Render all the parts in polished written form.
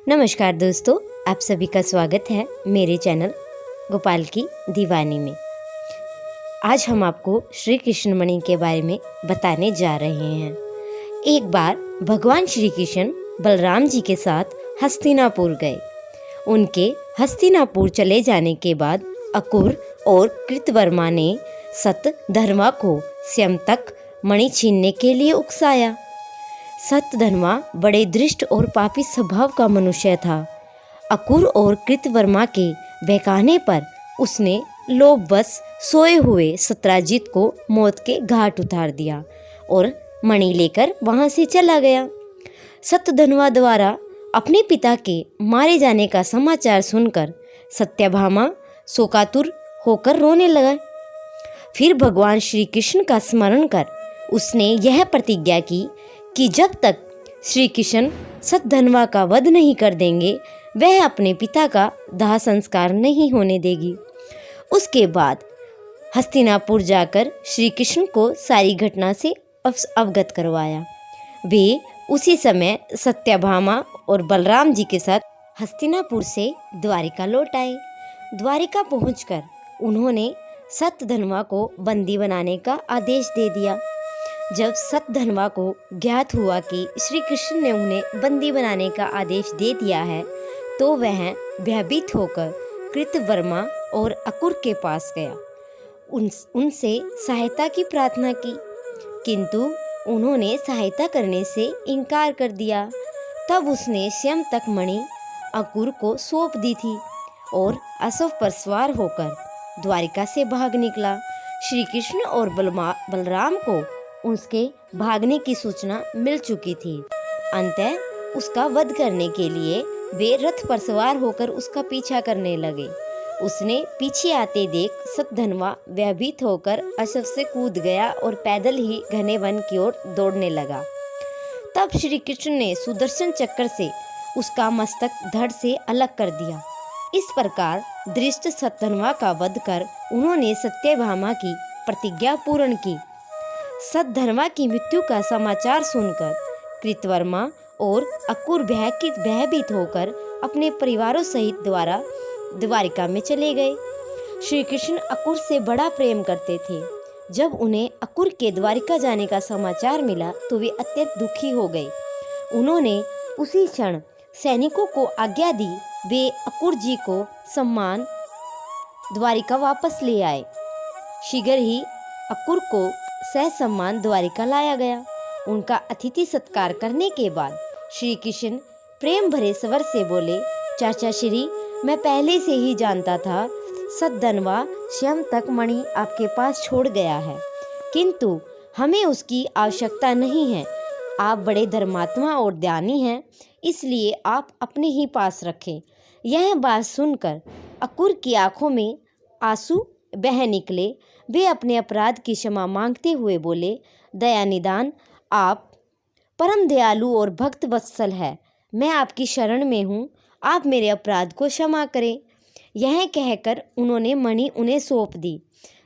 नमस्कार दोस्तों, आप सभी का स्वागत है मेरे चैनल गोपाल की दीवानी में। आज हम आपको श्री कृष्ण मणि के बारे में बताने जा रहे हैं। एक बार भगवान श्री कृष्ण बलराम जी के साथ हस्तिनापुर गए। उनके हस्तिनापुर चले जाने के बाद अकुर और कृतवर्मा ने सतधर्मा को स्यंतक मणि छीनने के लिए उकसाया। सतधर्मा बड़े दृष्ट और पापी स्वभाव का मनुष्य था। अकुर और कृतवर्मा के बहकाने पर उसने लोभवश सोए हुए सत्राजित को मौत के घाट उतार दिया और मणि लेकर वहां से चला गया। सतधर्मा द्वारा अपने पिता के मारे जाने का समाचार सुनकर सत्यभामा शोकातुर होकर रोने लगा। फिर भगवान श्री कृष्ण का स्मरण कर उसने यह प्रतिज्ञा की कि जब तक श्री कृष्ण सतधर्मा का वध नहीं कर देंगे वह अपने पिता का दाह संस्कार नहीं होने देगी। उसके बाद हस्तिनापुर जाकर श्री कृष्ण को सारी घटना से अवगत करवाया। वे उसी समय सत्यभामा और बलराम जी के साथ हस्तिनापुर से द्वारिका लौट आए। द्वारिका पहुंचकर उन्होंने सतधर्मा को बंदी बनाने का आदेश दे दिया। जब सतधर्मा को ज्ञात हुआ कि श्री कृष्ण ने उन्हें बंदी बनाने का आदेश दे दिया है तो वह भयभीत होकर कृतवर्मा और अकुर के पास गया। उनसे सहायता की प्रार्थना की, किंतु उन्होंने सहायता करने से इनकार कर दिया। तब उसने स्यंतक मणि अकुर को सौंप दी थी और अश्व पर सवार होकर द्वारिका से भाग निकला। श्री कृष्ण और बलराम को उसके भागने की सूचना मिल चुकी थी। अंततः उसका वध करने के लिए वे रथ पर सवार होकर उसका पीछा करने लगे। उसने पीछे आते देख सतधर्मा भयभीत होकर अश्व से कूद गया और पैदल ही घने वन की ओर दौड़ने लगा। तब श्री कृष्ण ने सुदर्शन चक्र से उसका मस्तक धड़ से अलग कर दिया। इस प्रकार दृष्ट सतधर्मा का वध कर उन्होंने सत्यभामा की प्रतिज्ञा पूर्ण की। सतधर्मा की मृत्यु का समाचार सुनकर कृतवर्मा और अकुर भयभीत होकर अपने परिवारों सहित द्वारिका में चले गए। श्री कृष्ण अकुर से बड़ा प्रेम करते थे। जब उन्हें अकुर के द्वारिका जाने का समाचार मिला तो वे अत्यंत दुखी हो गए। उन्होंने उसी क्षण सैनिकों को आज्ञा दी। वे अकुर जी को सम्मान द्वारिका वापस ले आए। शीघ्र ही अकुर को ससम्मान द्वारिका लाया गया। उनका अतिथि सत्कार करने के बाद श्री कृष्ण प्रेम भरे स्वर से बोले, चाचा श्री, मैं पहले से ही जानता था सतधर्मा स्यंतक मणि आपके पास छोड़ गया है, किंतु हमें उसकी आवश्यकता नहीं है। आप बड़े धर्मात्मा और ज्ञानी हैं, इसलिए आप अपने ही पास रखें। यह बात सुनकर अकुर की आंखों में आंसू बह निकले। वे अपने अपराध की क्षमा मांगते हुए बोले, दयानिधान, आप परम दयालु और भक्त वत्सल है। मैं आपकी शरण में हूँ, आप मेरे अपराध को क्षमा करें। यह कहकर उन्होंने मणि उन्हें सौंप दी।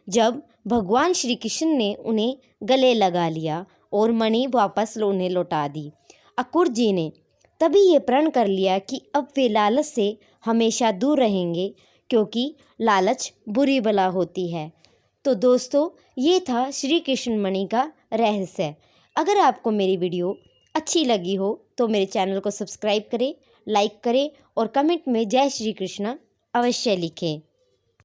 जब भगवान श्री कृष्ण ने उन्हें गले लगा लिया और मणि वापस उन्हें लौटा दी, अकुर जी ने तभी ये प्रण कर लिया कि अब वे लालच से हमेशा दूर रहेंगे, क्योंकि लालच बुरी बला होती है। तो दोस्तों, ये था श्री कृष्ण मणि का रहस्य। अगर आपको मेरी वीडियो अच्छी लगी हो तो मेरे चैनल को सब्सक्राइब करें, लाइक करें और कमेंट में जय श्री कृष्ण अवश्य लिखें।